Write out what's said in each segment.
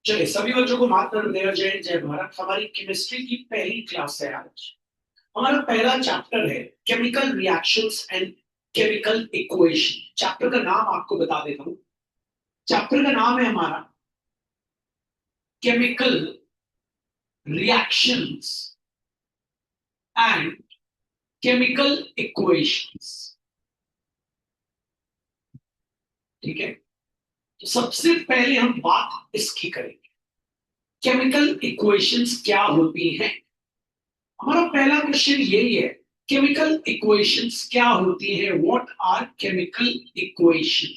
चलिए सभी बच्चों को माफ कर देना, जय जय भारत। हमारी केमिस्ट्री की पहली क्लास है आज। हमारा पहला चैप्टर है chemical reactions and chemical equation. Chapter का नाम आपको बता देता हूं। चैप्टर का नाम है हमारा chemical reactions and chemical equations. ठीक है, तो सबसे पहले हम बात इसकी करेंगे, केमिकल इक्वेशंस क्या होती हैं। हमारा पहला क्वेश्चन यही है, केमिकल इक्वेशंस क्या होती है, व्हाट आर केमिकल इक्वेशन।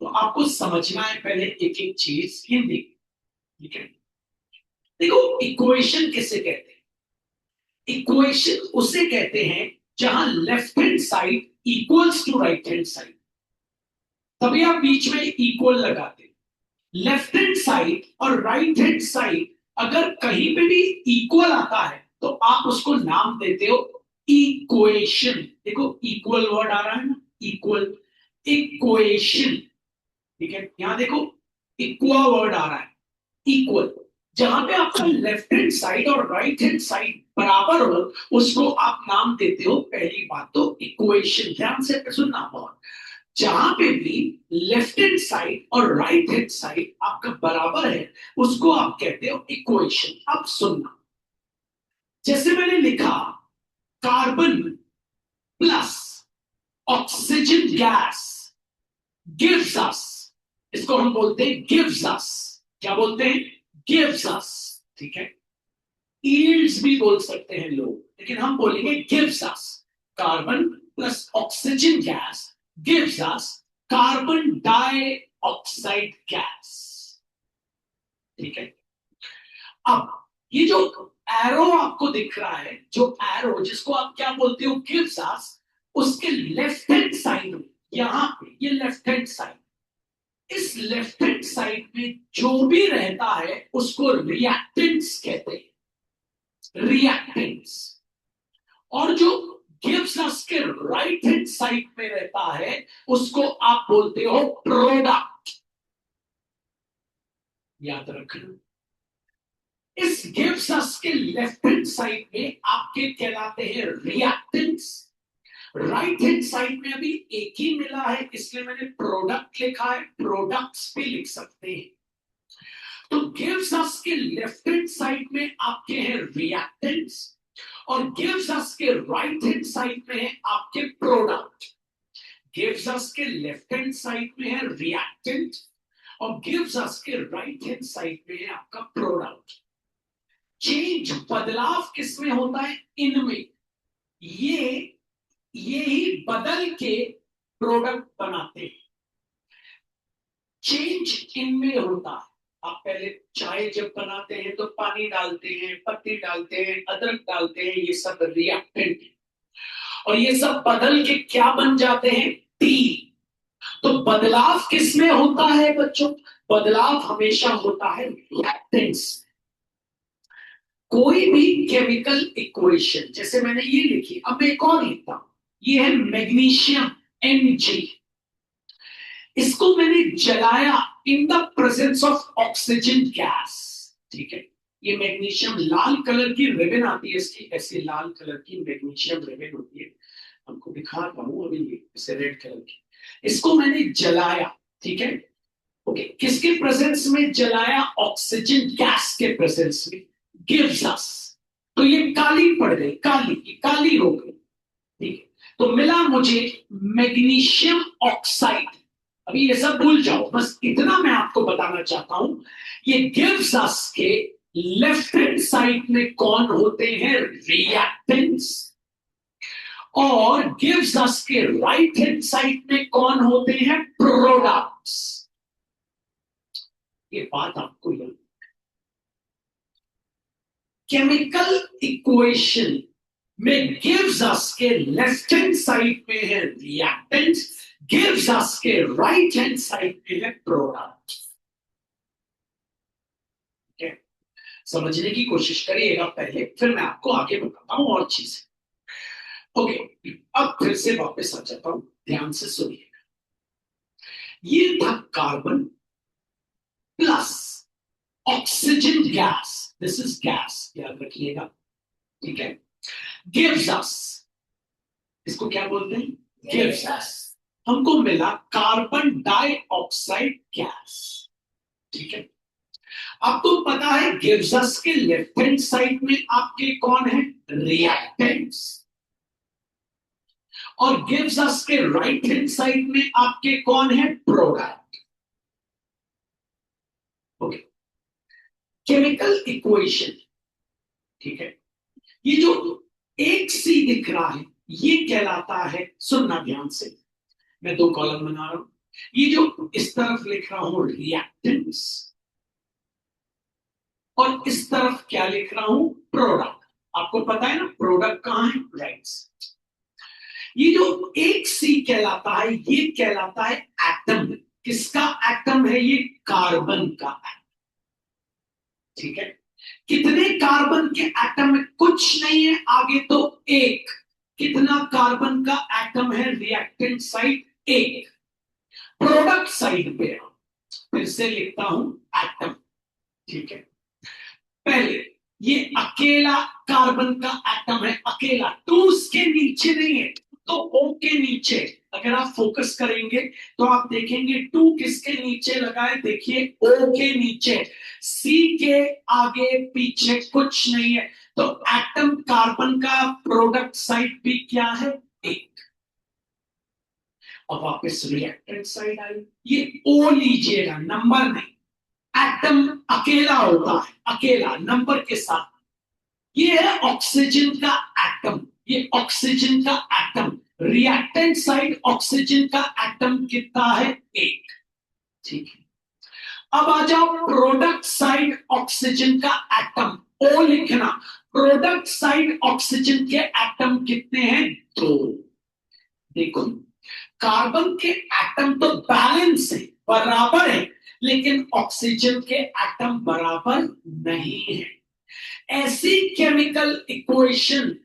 तो आपको समझना है पहले एक एक चीज हिंदी। ठीक है, देखो इक्वेशन किसे कहते हैं। इक्वेशन उसे कहते हैं जहां left hand side equals to right hand side, तभी आप बीच में इक्वल लगाते हैं। लेफ्ट हैंड साइड और राइट हैंड साइड अगर कहीं पे भी इक्वल आता है तो आप उसको नाम देते हो इक्वेशन। देखो इक्वल वर्ड आ रहा है ना, इक्वल, इक्वेशन। ठीक है, यहां देखो इक्वा वर्ड आ रहा है, इक्वल। जहां पे आपका लेफ्ट हैंड साइड और राइट हैंड साइड बराबर हो उसको आप नाम देते हो, पहली बात तो इक्वेशन। ध्यान से सुनना बहुत, जहां पे भी लेफ्ट हैंड साइड और राइट हैंड साइड आपका बराबर है उसको आप कहते हो इक्वेशन। अब सुनना, जैसे मैंने लिखा carbon plus oxygen gas gives us, इसको हम बोलते हैं गिव्स अस। क्या बोलते हैं? Gives us. ठीक है, यील्ड्स भी बोल सकते हैं लोग, लेकिन हम बोलेंगे gives us. Carbon plus oxygen gas gives us carbon dioxide gas. ठीक है, अब ये जो एरो आपको दिख रहा है, जो एरो जिसको आप क्या बोलते हो गिव्स अस, उसके लेफ्ट हैंड साइड में, यहां पे ये लेफ्ट हैंड साइड, इस लेफ्ट हैंड साइड में जो भी रहता है उसको रिएक्टेंट्स कहते हैं, रिएक्टेंट्स। और जो गिव्स अस के राइट हैंड साइड में रहता है उसको आप बोलते हो प्रोडक्ट। याद रखना, इस गिव्स अस के लेफ्ट हैंड साइड में आपके कहलाते हैं रिएक्टेंट्स। राइट हैंड साइड में अभी एक ही मिला है इसलिए मैंने प्रोडक्ट लिखा है, प्रोडक्ट्स भी लिख सकते हैं। तो गिव्स अस के लेफ्ट हैंड साइड में आपके हैं रिएक्टेंट्स और गिव्स अस के राइट हैंड साइड में है आपके प्रोडक्ट। गिव्स अस के लेफ्ट हैंड साइड में है रिएक्टेंट और गिव्स अस के राइट हैंड साइड में है आपका प्रोडक्ट। चेंज, बदलाव किसमें होता है? इनमें। ये ही बदल के प्रोडक्ट बनाते हैं। चेंज इनमें होता है। आप पहले चाय जब बनाते हैं तो पानी डालते हैं, पत्ती डालते हैं, अदरक डालते हैं, ये सब रिएक्टेंट है और ये सब बदल के क्या बन जाते हैं? टी। तो बदलाव किसमें होता है बच्चों? बदलाव हमेशा होता है रिएक्टेंट्स। कोई भी केमिकल इक्वेशन, जैसे मैंने ये लिखी, अब एक और लिखता हूं, ये है मैग्नीशियम Mg। इसको मैंने जलाया in the presence of oxygen gas. ठीक है, ये मैग्नीशियम, लाल कलर की रिबन आती है इसकी, ऐसे लाल कलर की मैग्नीशियम रिबन होती है, हमको दिखा रहा हूं अभी, ये ऐसे रेड कलर की। इसको मैंने जलाया, ठीक है, ओके, किसके प्रेजेंस में जलाया? ऑक्सीजन गैस के प्रेजेंस में। गिव्स अस, तो ये काली पड़ गई, काली, ये काली हो गई। ठीक है, तो मिला मुझे मैग्नीशियम ऑक्साइड। अभी ये सब भूल जाओ, बस इतना मैं आपको बताना चाहता हूं, ये गिव्स अस के लेफ्ट हैंड साइड में कौन होते हैं? रिएक्टेंट्स। और गिव्स अस के राइट हैंड साइड में कौन होते हैं? प्रोडक्ट्स। ये बात आपको याद, केमिकल इक्वेशन में गिव्स अस के लेफ्ट हैंड साइड में है रिएक्टेंट्स, गिव्स अस के राइट हैंड साइड में है प्रोडक्ट। ठीक है, समझने की कोशिश करिएगा पहले, फिर मैं आपको आगे बताता हूं और चीजें। ओके, अब फिर से वापस आ जाता हूं, ध्यान से सुनिए। ये था carbon plus oxygen gas, this is gas, याद रखिएगा, ठीक है। गिव्स अस, इसको क्या बोलते हैं? गिव्स अस, हमको मिला कार्बन डाइऑक्साइड गैस, ठीक है। अब तो पता है गिव्स अस के लेफ्ट हैंड साइड में आपके कौन है? रिएक्टेंट्स। और गिव्स अस के राइट हैंड साइड में आपके कौन है? प्रोडक्ट। ओके, केमिकल इक्वेशन, ठीक है। ये जो एक सी दिख रहा है ये कहलाता है, सुनना ध्यान से, मैं दो कॉलम बना रहा हूं, ये जो इस तरफ लिख रहा हूं रिएक्टेंट्स, और इस तरफ क्या लिख रहा हूं? प्रोडक्ट। आपको पता है ना प्रोडक्ट कहां है? राइट। ये जो एक सी कहलाता है ये कहलाता है एटम। किसका एटम है ये? कार्बन का एटम, ठीक है। कितने कार्बन के एटम है? कुछ नहीं है आगे तो एक। कितना कार्बन का एटम है रिएक्टेंट साइड? एक। प्रोडक्ट साइड पे फिर से लिखता हूं एटम, ठीक है। पहले ये अकेला कार्बन का एटम है, अकेला, टू उसके नीचे नहीं है, तो ओ के नीचे अगर आप फोकस करेंगे तो आप देखेंगे टू किसके नीचे लगा है? देखिए ओ के नीचे, सी के आगे पीछे कुछ नहीं है, तो एटम कार्बन का प्रोडक्ट साइड भी क्या है? एक। अब वापस रिएक्टेंट साइड आई, ये ओ लीजिएगा, नंबर नहीं, एटम अकेला होता है, अकेला नंबर के साथ। ये है ऑक्सीजन का एटम, ये ऑक्सीजन का एटम, रिएक्टेंट साइड ऑक्सीजन का एटम कितना है? एक, ठीक है। अब आ जाओ प्रोडक्ट साइड ऑक्सीजन का एटम, ओ लिखना। प्रोडक्ट साइड ऑक्सीजन के एटम कितने हैं? दो। देखो कार्बन के एटम तो बैलेंस है, बराबर है, लेकिन ऑक्सीजन के एटम बराबर नहीं है। ऐसी केमिकल इक्वेशन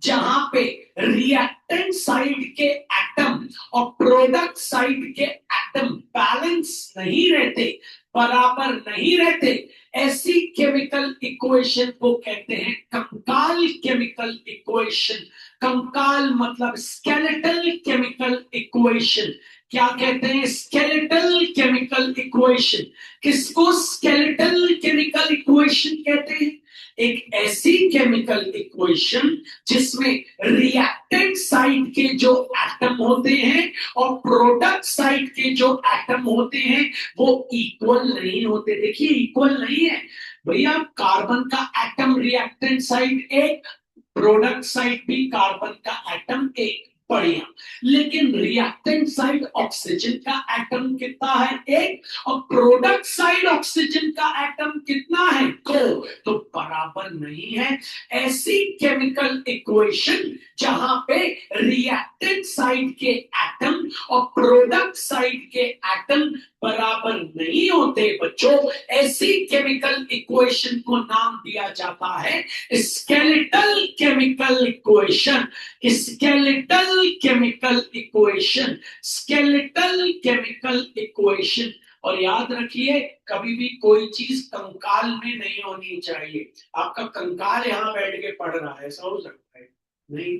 जहां पे रिएक्टेंट साइड के एटम और प्रोडक्ट साइड के एटम बैलेंस नहीं रहते, बराबर नहीं रहते, ऐसी केमिकल इक्वेशन को कहते हैं कंकाल केमिकल इक्वेशन। कंकाल मतलब स्केलेटल केमिकल इक्वेशन। क्या कहते हैं? Skeletal chemical equation. किसको स्केलेटल केमिकल इक्वेशन कहते हैं? एक ऐसी केमिकल इक्वेशन जिसमें रिएक्टेंट साइड के जो एटम होते हैं और प्रोडक्ट साइड के जो एटम होते हैं वो इक्वल नहीं होते। देखिए इक्वल नहीं है भैया, कार्बन का एटम रिएक्टेंट साइड एक, प्रोडक्ट साइड भी कार्बन का एटम एक, बढ़िया। लेकिन रिएक्टेंट साइड ऑक्सीजन का एटम कितना है? एक। और प्रोडक्ट साइड ऑक्सीजन का एटम कितना है? दो। तो बराबर नहीं है। ऐसी केमिकल इक्वेशन जहां पे रिएक्टेंट साइड के एटम और प्रोडक्ट साइड के एटम बराबर नहीं होते बच्चों, ऐसी केमिकल इक्वेशन को नाम दिया जाता है skeletal chemical equation. Skeletal chemical equation, skeletal chemical equation. और याद रखिए कभी भी कोई चीज कंकाल में नहीं होनी चाहिए। आपका कंकाल यहां बैठ के पढ़ रहा है, ऐसा हो सकता है? नहीं,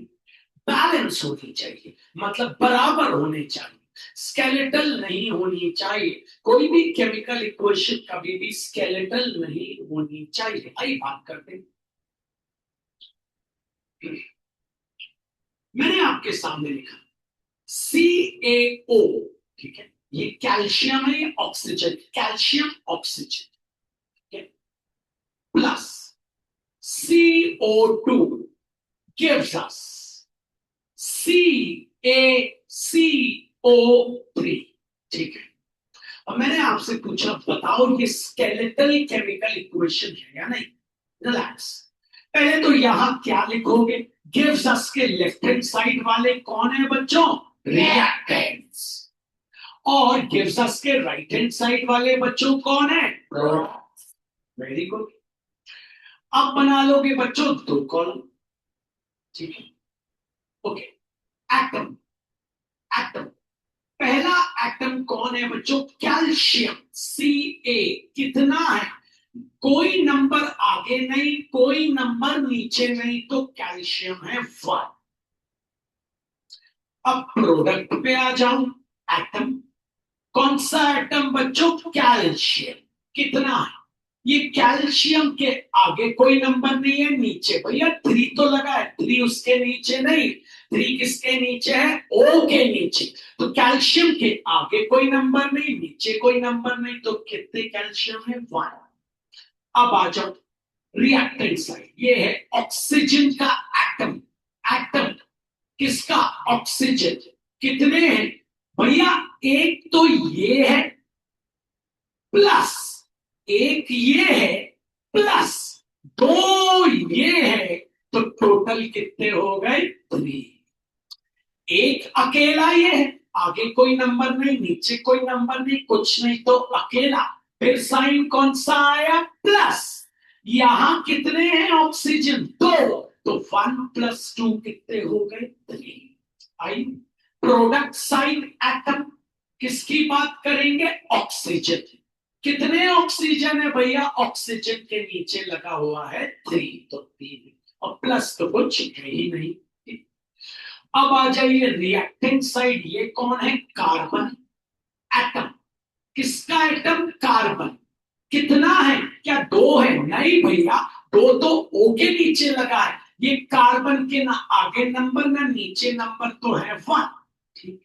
बैलेंस होनी चाहिए, मतलब बराबर होने चाहिए, स्केलेटल नहीं होनी चाहिए। कोई भी केमिकल इक्वेशन कभी भी स्केलेटल नहीं होनी चाहिए। आइए बात करते हैं। मैंने आपके सामने लिखा CaO, ठीक है। ये कैल्शियम है, ये ऑक्सीजन, कैल्शियम ऑक्सीजन, ठीक है, plus CO2 gives us CaCO3, ठीक है। अब मैंने आपसे पूछा बताओ ये स्केलेटल केमिकल इक्वेशन है या नहीं? रिलैक्स, पहले तो यहां क्या लिखोगे? गिव्स अस के लेफ्ट हैंड साइड वाले कौन है बच्चों? रिएक्टेंट्स। और गिव्स अस के राइट हैंड साइड वाले बच्चों कौन है? प्रोडक्ट्स। Very good. अब बना लोगे बच्चों दो कॉलम, ठीक है। ओके, एटम, एटम, पहला एटम कौन है बच्चों? कैल्शियम, Ca, कितना है? कोई नंबर आगे नहीं, कोई नंबर नीचे नहीं, तो कैल्शियम है 1। अब प्रोडक्ट पे आ जाऊं, एटम। कौन सा एटम बच्चों? कैल्शियम। कितना है? ये कैल्शियम के आगे कोई नंबर नहीं है, नीचे भैया 3 तो लगा है, 3 उसके नीचे नहीं। 3 किसके नीचे है? ओ के नीचे। तो कैल्शियम के आगे कोई नंबर नहीं, नीचे कोई नंबर नहीं, तो कितने कैल्शियम है? 1। अब आ जाओ रिएक्टेंट साइड, ये है ऑक्सीजन का एटम। एटम किसका? ऑक्सीजन। कितने हैं भैया? एक तो ये है, प्लस एक ये है, प्लस 2 ये है, तो टोटल कितने हो गए? 3। एक अकेला ये है, आगे कोई नंबर नहीं, नीचे कोई नंबर नहीं, कुछ नहीं, तो अकेला। फिर साइन कौन सा आया? प्लस। यहां कितने हैं ऑक्सीजन? 2। तो 1 + 2 कितने हो गए? 3। आई प्रोडक्ट साइड एटम, किसकी बात करेंगे? ऑक्सीजन। कितने ऑक्सीजन है भैया? ऑक्सीजन के नीचे लगा हुआ है 3, तो 3, और प्लस तो कुछ है ही नहीं। अब आ जाइए रिएक्टेंट साइड, ये कौन है? Carbon atom. किसका एटम? कार्बन। कितना है? क्या 2 है? नहीं भैया, 2 तो ओ के नीचे लगा है। ये कार्बन के ना आगे नंबर ना नीचे नंबर, तो है 1। ठीक।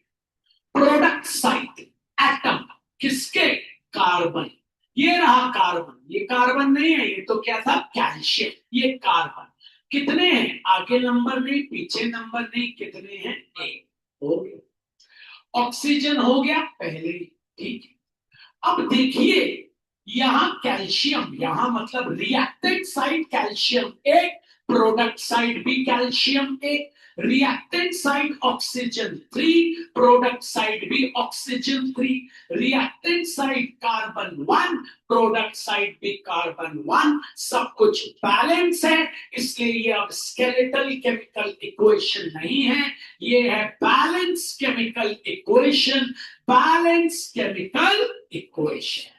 प्रोडक्ट साइड एटम, किसके? कार्बन। ये रहा कार्बन, ये कार्बन नहीं है, ये तो क्या था? कैल्शियम। ये कार्बन। कितने हैं? आगे नंबर नहीं, पीछे नंबर नहीं, कितने हैं? 1। हो गया। ऑक्सीजन हो गया पहले ही। ठीक है। अब देखिए, यहां कैल्शियम, यहां मतलब reactant side calcium 1, product side भी calcium 1। Reactant side oxygen 3, product side भी oxygen 3। Reactant side carbon 1, product side भी कार्बन 1। सब कुछ बैलेंस है, इसलिए ये अब स्केलेटल केमिकल इक्वेशन नहीं है, ये है balance chemical equation. Balance chemical equation.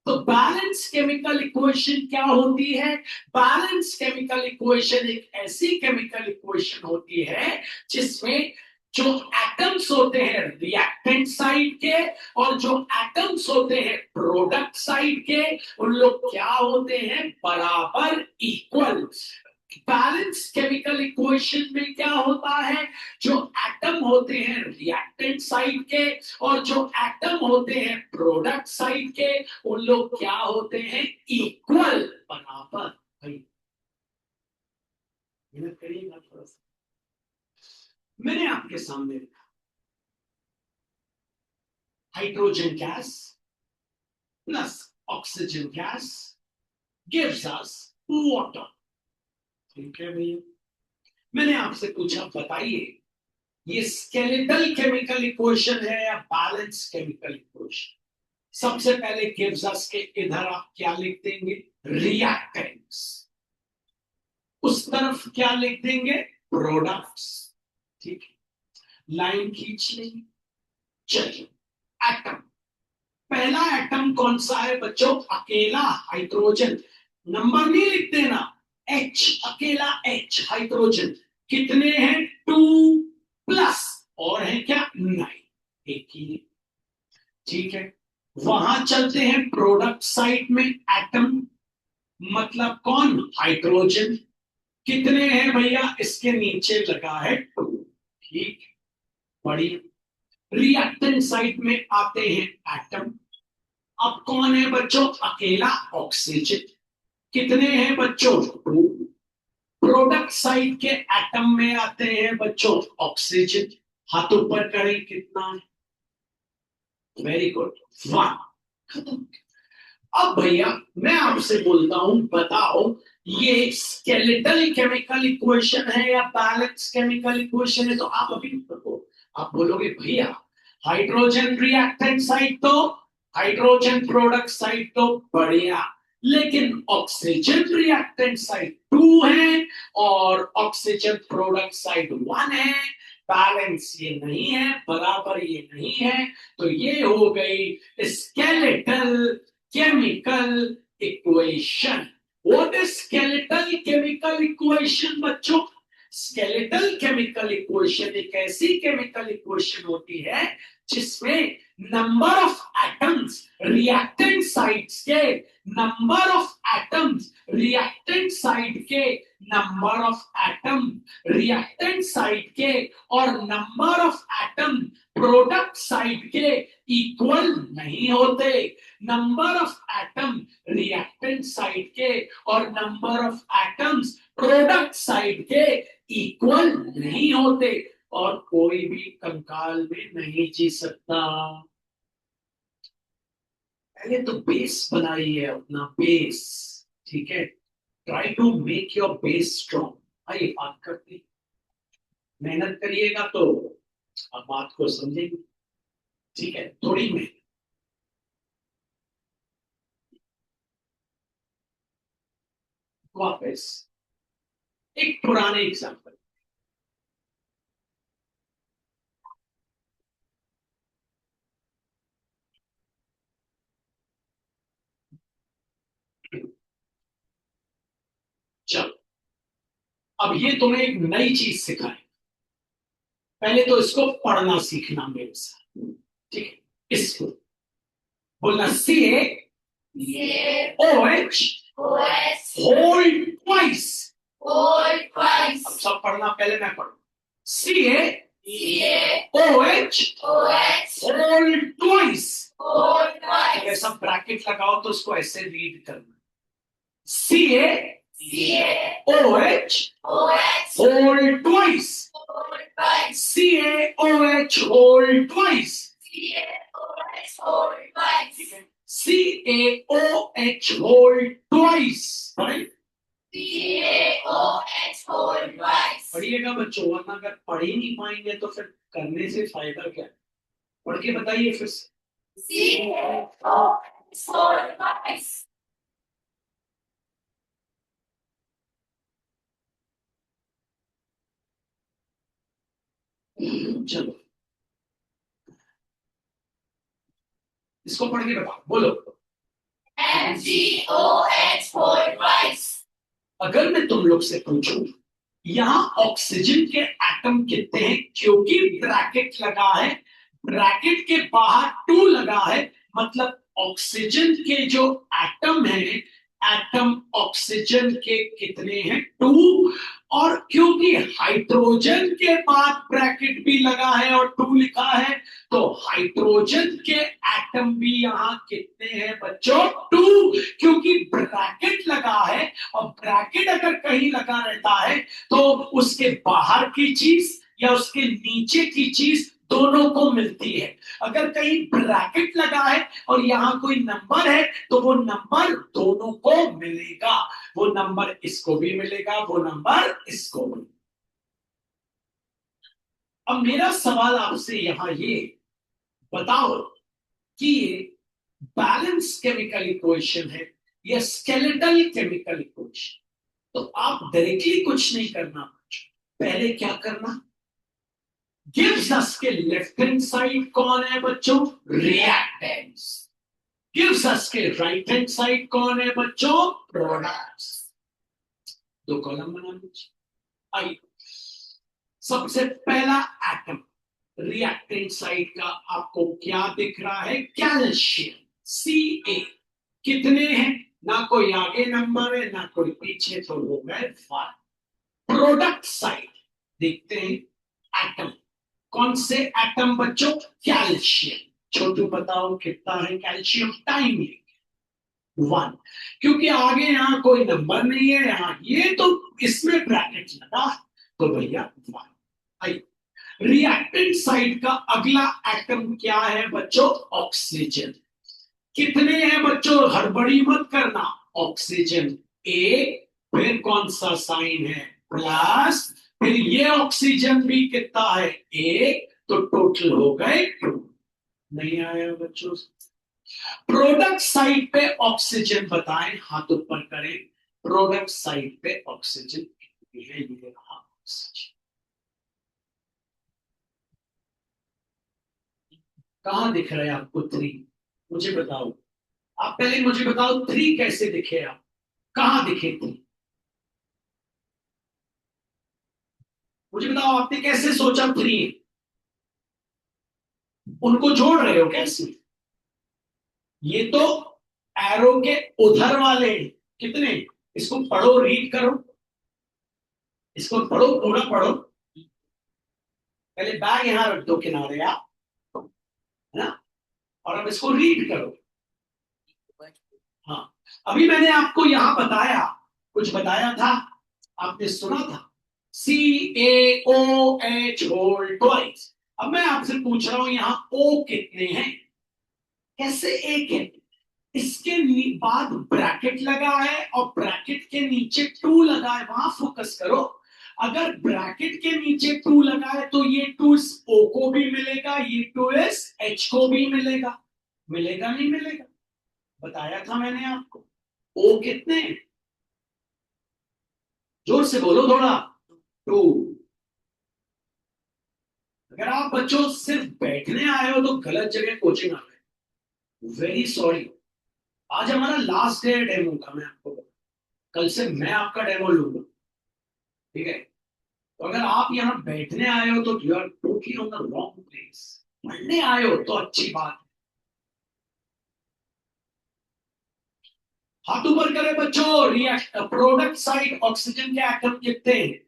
तो बैलेंस केमिकल इक्वेशन क्या होती है? बैलेंस केमिकल इक्वेशन एक ऐसी केमिकल इक्वेशन होती है जिसमें जो एटम्स होते हैं रिएक्टेंट साइड के, और जो एटम्स होते हैं प्रोडक्ट साइड के, उन लोग क्या होते हैं? बराबर, इक्वल। बैलेंस केमिकल इक्वेशन में क्या होता है? जो एटम होते हैं रिएक्टेंट साइड के, और जो एटम होते हैं प्रोडक्ट साइड के, उन लोग क्या होते हैं? इक्वल, बराबर। भाई मेहनत करिएगा थोड़ा सा। मैंने आपके सामने लिखा, hydrogen gas plus oxygen gas gives us water. ठीक है भैया। मैंने आपसे पूछा, बताइए ये स्केलेटल केमिकल इक्वेशन है या बैलेंस केमिकल इक्वेशन? सबसे पहले गिव्स अस के इधर आप क्या लिख देंगे? रिएक्टेंट्स। उस तरफ क्या लिख देंगे? प्रोडक्ट्स। ठीक है, लाइन खींच लेंगे। चलिए, एटम। पहला एटम कौन सा है बच्चों? अकेला हाइड्रोजन। नंबर नहीं लिख देना, एच, अकेला एच, हाइड्रोजन। कितने हैं? 2 प्लस, और है क्या? 9। एक ही है। ठीक है, वहां चलते हैं प्रोडक्ट साइड में। एटम मतलब कौन? हाइड्रोजन। कितने हैं भैया? इसके नीचे लगा है 2। ठीक, बड़ी। रिएक्टेंट साइड में आते हैं एटम। अब कौन है बच्चों? अकेला ऑक्सीजन। कितने हैं बच्चों? 2। प्रोडक्ट साइड के एटम में आते हैं बच्चों ऑक्सीजन। हाथ ऊपर करें, कितना है? Very good, 1। खत्म। अब भैया मैं आपसे बोलता हूं, बताओ ये स्केलेटल केमिकल इक्वेशन है या बैलेंस केमिकल इक्वेशन है? तो आप अभी देखो, आप बोलोगे भैया हाइड्रोजन रिएक्टेंट साइड तो, हाइड्रोजन प्रोडक्ट साइड तो बढ़िया, लेकिन ऑक्सीजन रिएक्टेंट साइड 2 है और ऑक्सीजन प्रोडक्ट साइड 1 है। बैलेंस ये नहीं है, बराबर ये नहीं है, तो ये हो गई skeletal chemical equation. What is skeletal chemical equation बच्चों? स्केलेटल केमिकल इक्वेशन एक ऐसी केमिकल इक्वेशन होती है जिसमें number of atoms reactant sides के, number of atoms reactant side के, number of atom reactant side के और number of atom product side के इक्वल नहीं होते। Number of atom reactant side के और number of atoms product side के इक्वल नहीं होते और कोई भी कंकाल में नहीं जी सकता। पहले तो बेस बनाइए अपना बेस, ठीक है। Try to make your base strong. आइए बात करते हैं। मेहनत करिएगा तो आप बात को समझेंगे, ठीक है। थोड़ी मेहनत। वापस एक पुराने एग्जाम्पल। चलो, अब ये तुम्हें एक नई चीज सिखाए। पहले तो इसको पढ़ना सीखना मेरे साथ, ठीक है। इसको बोलना सी ओ एच होल ट्वाइस। अब सब पढ़ना, पहले मैं पढ़ू। सी ओ एच होल ट्वाइस। अगर सब ब्रैकेट लगाओ तो उसको ऐसे रीड करना, सी ओ एच होल ट्वाइस, सी ओ एच होल ट्वाइस, ठीक है। सी ए ओ एच होल ट्वाइस, पढ़िएगा बच्चों, वरना अगर पढ़ ही नहीं पाएंगे तो फिर करने से फायदा क्या है। पढ़ के बताइए फिर से। चलो इसको पढ़ के बताओ, बोलो। अगर मैं तुम लोग से पूछूं यहां ऑक्सीजन के एटम कितने हैं, क्योंकि ब्रैकेट लगा है, ब्रैकेट के बाहर 2 लगा है, मतलब ऑक्सीजन के जो एटम है, एटम ऑक्सीजन के कितने हैं, 2। और क्योंकि हाइड्रोजन के बाद ब्रैकेट भी लगा है और 2 लिखा है, तो हाइड्रोजन के एटम भी यहां कितने हैं बच्चों, 2। क्योंकि ब्रैकेट लगा है और ब्रैकेट अगर कहीं लगा रहता है तो उसके बाहर की चीज या उसके नीचे की चीज दोनों को मिलती है। अगर कहीं ब्रैकेट लगा है और यहां कोई नंबर है तो वो नंबर दोनों को मिलेगा, वो नंबर इसको भी मिलेगा, वो नंबर इसको भी। अब मेरा सवाल आपसे यहां ये बताओ कि ये बैलेंस केमिकल इक्वेशन है या स्केलेटल केमिकल इक्वेशन। तो आप डायरेक्टली कुछ नहीं करना, पहले क्या करना, गिव्स अस के लेफ्ट हैंड साइड कौन है बच्चों, रिएक्टेंट्स। गिव्स अस के राइट हैंड साइड कौन है बच्चों, प्रोडक्ट्स। 2 कॉलम बना लीजिए। आइए, सबसे पहला एटम रिएक्टेंट साइड का आपको क्या दिख रहा है, कैल्शियम, Ca। कितने हैं, ना कोई आगे नंबर है ना कोई पीछे, तो हो गए 1। प्रोडक्ट साइड देखते हैं, एटम, कौन से एटम बच्चों, कैल्शियम। छोटू बताओ कितना है कैल्शियम, टाइम है 1। क्योंकि आगे यहां कोई नंबर नहीं है, यहां ये तो इसमें ब्रैकेट लगा तो भैया 1। आइए, रिएक्टेंट साइड का अगला एटम क्या है बच्चों, ऑक्सीजन। कितने हैं बच्चों, हड़बड़ी मत करना, ऑक्सीजन ए, फिर कौन सा साइन है, प्लस, फिर ये ऑक्सीजन भी कितना है, एक, तो टोटल हो गए 2। नहीं आया बच्चों। प्रोडक्ट साइड पे ऑक्सीजन बताएं, हाथ ऊपर करें। प्रोडक्ट साइड पे ऑक्सीजन कितनी है, ये रहा ऑक्सीजन। कहां दिख रहा है आपको 3, मुझे बताओ। आप पहले मुझे बताओ 3 कैसे दिखे, आप कहां दिखे 3? मुझे बताओ आपने कैसे सोचा 3? उनको जोड़ रहे हो कैसे? ये तो एरो के उधर वाले हैं। कितने? इसको पढ़ो, रीड करो, इसको पढ़ो, पूरा पढ़ो। पहले बैग यहां रख दो किनारे आप, है ना, और अब इसको रीड करो। हाँ, अभी मैंने आपको यहां बताया, कुछ बताया था, आपने सुना था, CAOH होल ट्वाइस। अब मैं आपसे पूछ रहा हूं यहां ओ कितने हैं? कैसे एक है? इसके बाद ब्रैकेट लगा है और ब्रैकेट के नीचे 2 लगा है, वहां फोकस करो। अगर ब्रैकेट के नीचे 2 लगा है तो ये 2 इस ओ को भी मिलेगा, ये 2 इस एच को भी मिलेगा। मिलेगा नहीं मिलेगा? बताया था मैंने आपको। ओ कितने हैं? जोर से बोलो थोड़ा। 2। अगर आप बच्चों सिर्फ बैठने आए हो तो गलत जगह कोचिंग आ गए, वेरी सॉरी। आज हमारा लास्ट डे है डेमो का, मैं आपको बताऊं। कल से मैं आपका डेमो लूंगा, ठीक है? तो अगर आप यहाँ बैठने आए हो तो you are totally on the wrong place. पढ़ने आए हो तो अच्छी बात है। हाथ ऊपर करें बच्चों। रिएक्ट प्रोडक्ट साइड ऑक्सीजन के एटम कितने हैं?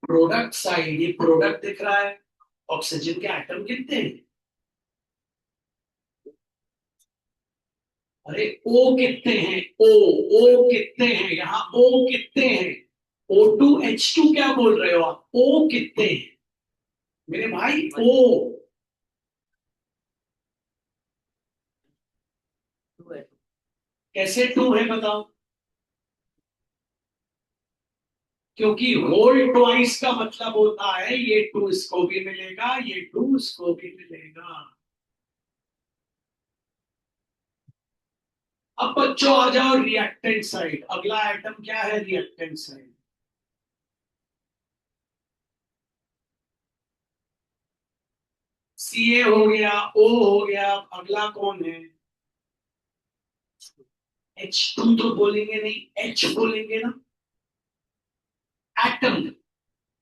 प्रोडक्ट साइड, ये प्रोडक्ट दिख रहा है, ऑक्सीजन के एटम कितने हैं? अरे ओ कितने हैं? ओ कितने हैं? यहाँ ओ कितने हैं? O2H2 क्या बोल रहे हो आप? ओ कितने हैं मेरे भाई? ओ कैसे 2 है बताओ? क्योंकि होल ट्वाइस का मतलब होता है ये 2 इसको भी मिलेगा, ये 2 इसको भी मिलेगा। अब बच्चों आ जाओ रिएक्टेंट साइड। अगला आइटम क्या है रिएक्टेंट साइड? CA हो गया, O हो गया, अगला कौन है? H2 तो बोलेंगे नहीं, H बोलेंगे ना। एटम।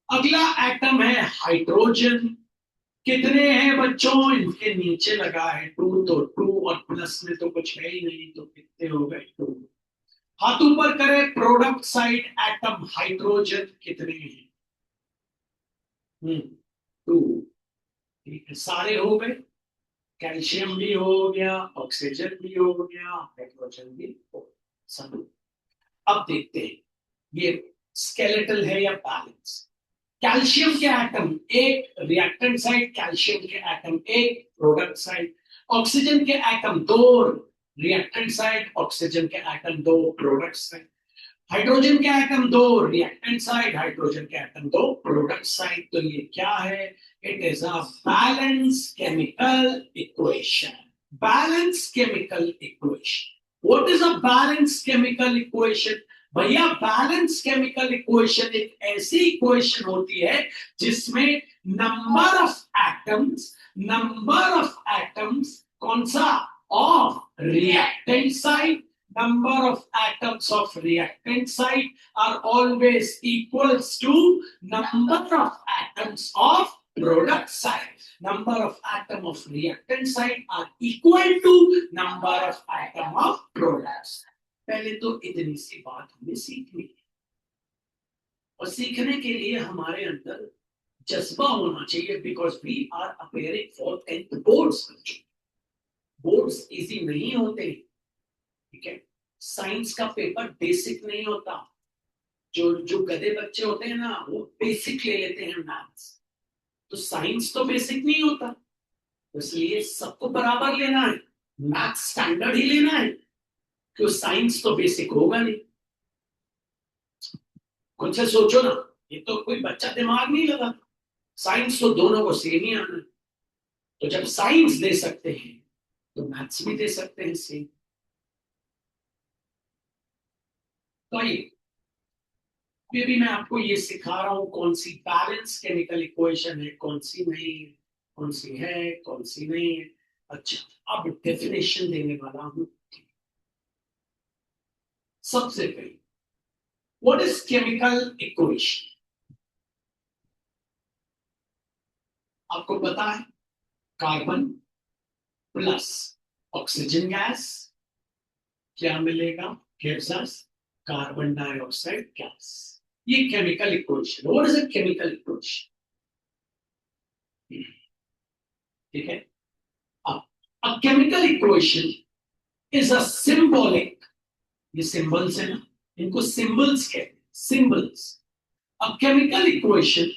अगला एटम है हाइड्रोजन। कितने हैं बच्चों? इनके नीचे लगा है 2, तो 2 और प्लस में तो कुछ है ही नहीं, तो कितने हो गए? 2। हाथ ऊपर करें, प्रोडक्ट साइड एटम हाइड्रोजन कितने हैं? 2। ठीक है, सारे हो गए। कैल्शियम भी हो गया, ऑक्सीजन भी हो गया, हाइड्रोजन भी हो गया, सब। अब देखते हैं ये स्केलेटल है या बैलेंस। कैल्शियम के एटम एक, रिएक्टेंट साइड कैल्शियम के एटम एक, प्रोडक्ट साइड ऑक्सीजन के एटम दो, रिएक्टेंट साइड ऑक्सीजन के एटम दो, प्रोडक्ट साइड हाइड्रोजन के एटम दो, रिएक्टेंट साइड हाइड्रोजन के एटम दो, प्रोडक्ट साइड। तो ये क्या है? It is a balance chemical equation. Balance chemical equation. What is a balance chemical equation? भैया बैलेंस केमिकल इक्वेशन एक ऐसी इक्वेशन होती है जिसमें नंबर ऑफ एटम्स कौन सा? Of reactant side, number of atoms of reactant site are always equals to number of atoms of product site. Number of atom of reactant site are equal to number of atom of products. पहले तो इतनी सी बात हमें सीखनी है, और सीखने के लिए हमारे अंदर जज्बा होना चाहिए, because we are appearing for 10th boards. Boards easy नहीं होते, ठीक है? साइंस का पेपर बेसिक नहीं होता। जो जो गधे बच्चे होते हैं ना, वो बेसिक ले लेते हैं मैथ्स, तो साइंस तो बेसिक नहीं होता। तो इसलिए सबको बराबर लेना है, मैथ्स स्टैंडर्ड ही लेना है, क्यों? साइंस तो बेसिक होगा नहीं। खुद से सोचो ना, ये तो कोई बच्चा दिमाग नहीं लगा। साइंस तो दोनों को सेम ही आना है। तो जब साइंस दे सकते हैं तो मैथ्स भी दे सकते हैं सेम। तो आइए, ये भी मैं आपको ये सिखा रहा हूं कौन सी बैलेंस केमिकल इक्वेशन है, कौन सी नहीं है, कौन सी है, कौन सी नहीं है। अच्छा, अब डेफिनेशन देने वाला हूं। सबसे पहले, व्हाट इज केमिकल इक्वेशन? आपको पता है, कार्बन प्लस ऑक्सीजन गैस क्या मिलेगा? Gives us carbon dioxide gas. ये chemical equation. What is a chemical equation? ठीक है। अब a chemical equation is a symbolic, ये सिंबल्स है ना, इनको सिंबल्स कहते हैं, symbols. A chemical equation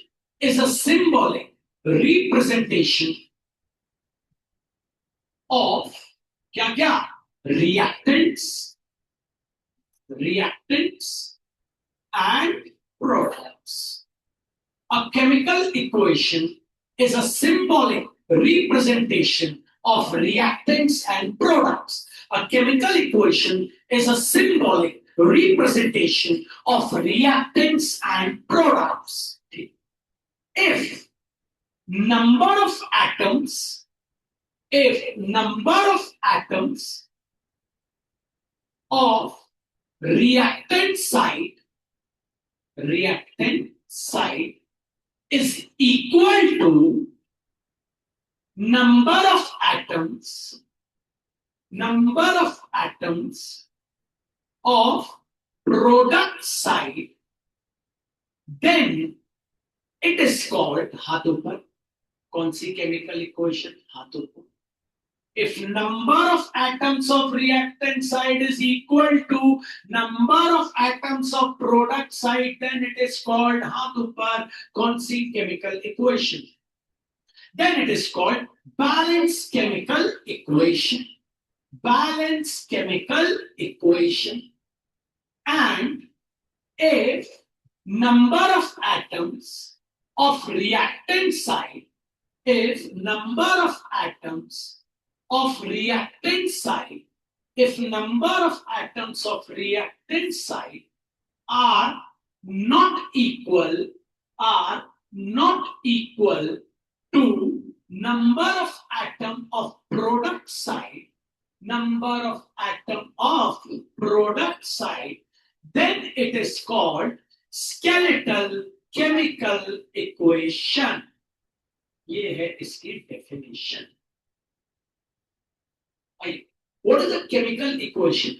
is a symbolic representation of क्या क्या? Reactants, reactants and products. A chemical equation is a symbolic representation of reactants and products. A chemical equation is a symbolic representation of reactants and products. If number of atoms, if number of atoms of reactant side is equal to number of atoms of product side, then it is called, हाथों पर कौन सी chemical equation? हाथों पर। If number of atoms of reactant side is equal to number of atoms of product side, then it is called हाथ ऊपर कौन सी chemical equation? Then it is called balanced chemical equation. Balanced chemical equation. And if number of atoms of reactant side, if number of atoms of reactant side, if number of atoms of reactant side are not equal to number of atom of product side, number of atom of product side, then it is called skeletal chemical equation. ये है इसकी definition. What is a chemical equation?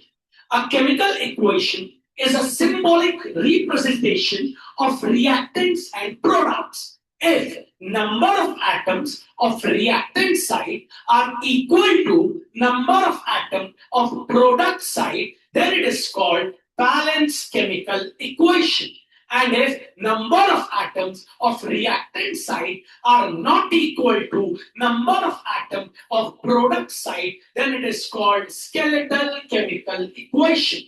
A chemical equation is a symbolic representation of reactants and products. If number of atoms of reactant side are equal to number of atoms of product side, then it is called balanced chemical equation. And if number of atoms of reactant side are not equal to number of atoms of product side, then it is called skeletal chemical equation.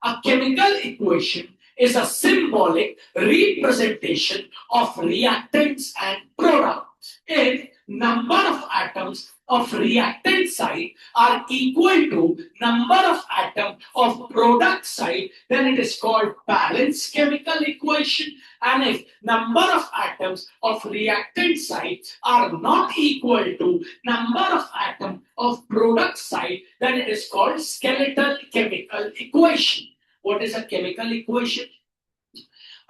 A chemical equation is a symbolic representation of reactants and products. If number of atoms of reactant side are equal to number of atoms of product side, then it is called balanced chemical equation. And if number of atoms of reactant side are not equal to number of atoms of product side, then it is called skeletal chemical equation. What is a chemical equation?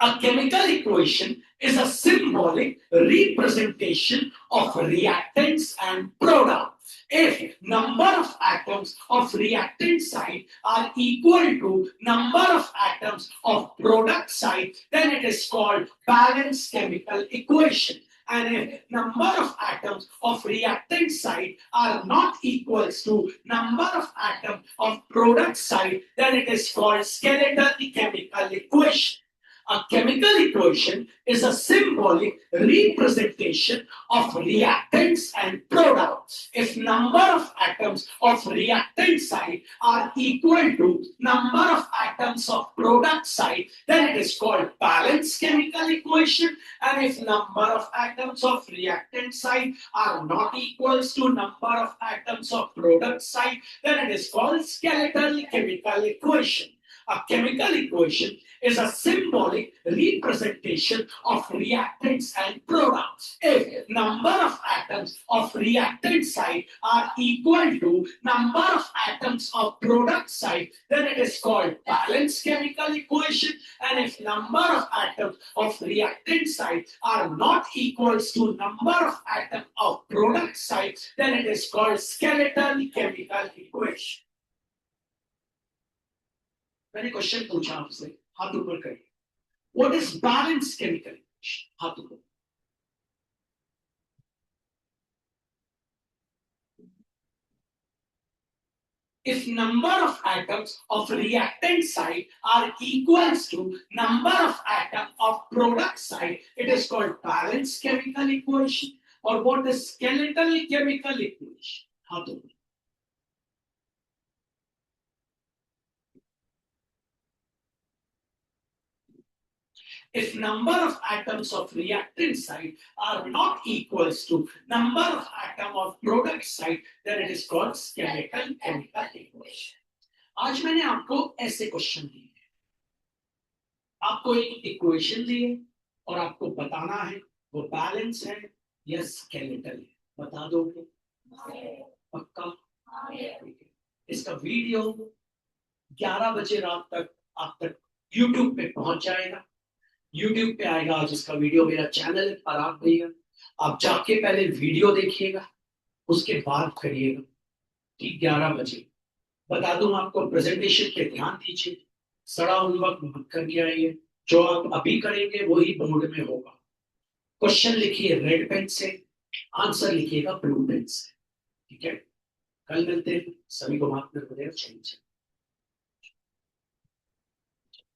A chemical equation is a symbolic representation of reactants and products. If number of atoms of reactant side are equal to number of atoms of product side, then it is called balanced chemical equation. And if number of atoms of reactant side are not equals to number of atoms of product side, then it is called skeletal chemical equation. A chemical equation is a symbolic representation of reactants and products. If number of atoms of reactant side are equal to number of atoms of product side, then it is called balanced chemical equation. And if number of atoms of reactant side are not equals to number of atoms of product side, then it is called skeletal chemical equation. A chemical equation is a symbolic representation of reactants and products. If number of atoms of reactant side are equal to number of atoms of product side, then it is called balanced chemical equation. And if number of atoms of reactant side are not equals to number of atoms of product side, then it is called skeletal chemical equation. मैंने question पूछा आपसे, हाथ ऊपर करिए. What is balanced chemical equation? हाथ ऊपर. If number of atoms of reactant side are equals to number of atoms of product side, it is called balanced chemical equation. Or what is skeletal chemical equation? हाथ ऊपर. If number of atoms of reactant side are not equals to number of atom of product side, then it is called skeletal chemical equation. आज मैंने आपको ऐसे question दिए, आपको एक equation दी है और आपको बताना है वो बैलेंस है या स्केलेटल है. बता दोगे? पक्का? इसका वीडियो 11 बजे रात तक आप तक YouTube पे पहुंच जाएगा. YouTube पे आएगा आज इसका वीडियो, मेरा चैनल है पराग भैया. आप जाके पहले वीडियो देखिएगा, उसके बाद करिएगा. ठीक 11 बजे. बता दूं आपको, प्रेजेंटेशन पे ध्यान दीजिए, सड़ा होमवर्क मत करके आइए. जो आप अभी करेंगे वही बोर्ड में होगा. क्वेश्चन लिखिए रेड पेन से, आंसर लिखिएगा ब्लू पेन से. ठीक है, कल मिलते हैं. सभी को माफ कर दीजिएगा.